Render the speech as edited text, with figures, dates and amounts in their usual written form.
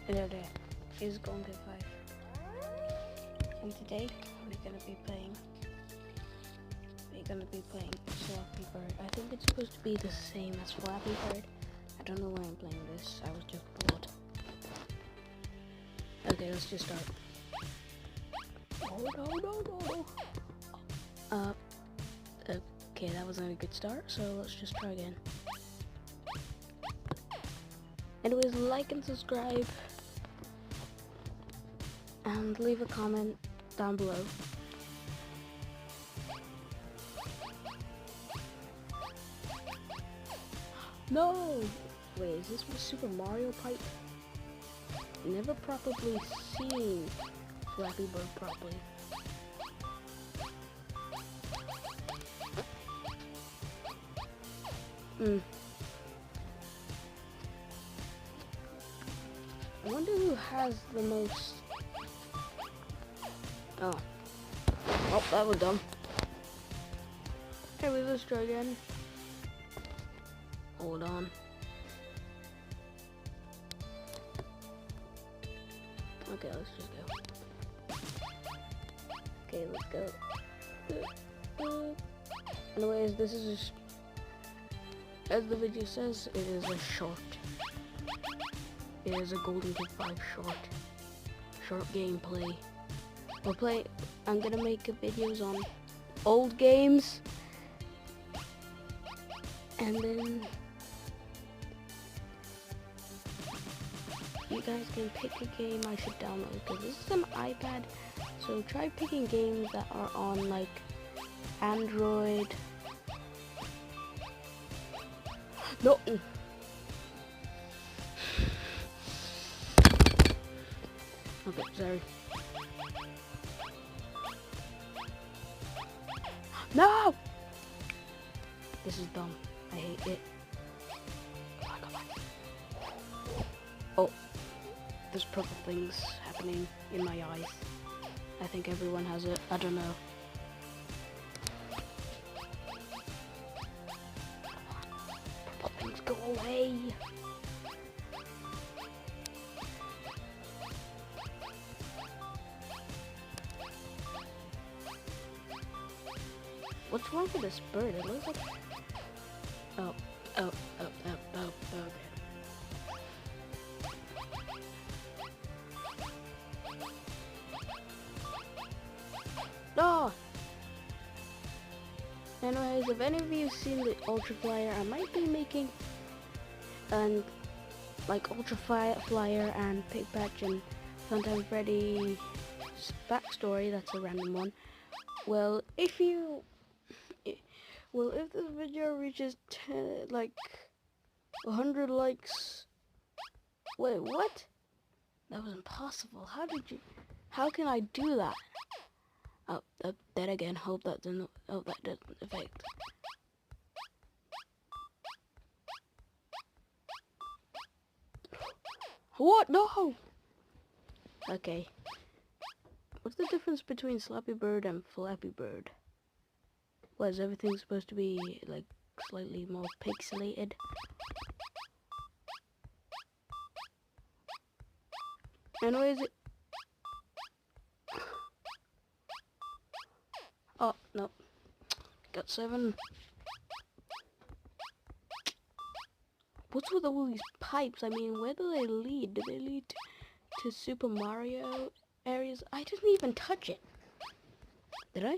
Hello there, is going kid5, and today we're gonna be playing Flappy Bird. I think it's supposed to be the same as Flappy Bird. I don't know why I'm playing this. I was just bored. Okay, let's just start. Oh no. Okay, that wasn't a good start, so let's just try again. Anyways, like and subscribe, and leave a comment down below. No! Wait, is this my Super Mario pipe? Never properly seen Flappy Bird properly. I wonder who has the most... Oh, that was dumb. Anyway, let's try again. Hold on. Okay, let's just go. Okay, let's go. Anyways, this is just, as the video says, it is a short. It is a Golden Kid 5 short gameplay. I'm gonna make videos on old games, and then you guys can pick a game I should download, because this is an iPad, so try picking games that are on like Android. No. Okay, sorry. No! This is dumb. I hate it. Come on. Oh, there's purple things happening in my eyes. I think everyone has it. I don't know. Purple things, go away! What's wrong with this bird? It looks like... Oh, okay. No! Anyways, if any of you have seen the Ultra Flyer, I might be making like Ultra Flyer and Pig Patch and Funtime Freddy's backstory. That's a random one. Well, if this video reaches 100 likes... Wait, what? That was impossible. How can I do that? Oh, that again. Hope that doesn't affect. What? No! Okay. What's the difference between Slappy Bird and Flappy Bird? Well, is everything supposed to be like slightly more pixelated? Anyways, oh no, got 7. What's with all these pipes? I mean, where do they lead? Do they lead to Super Mario areas? I didn't even touch it. Did I?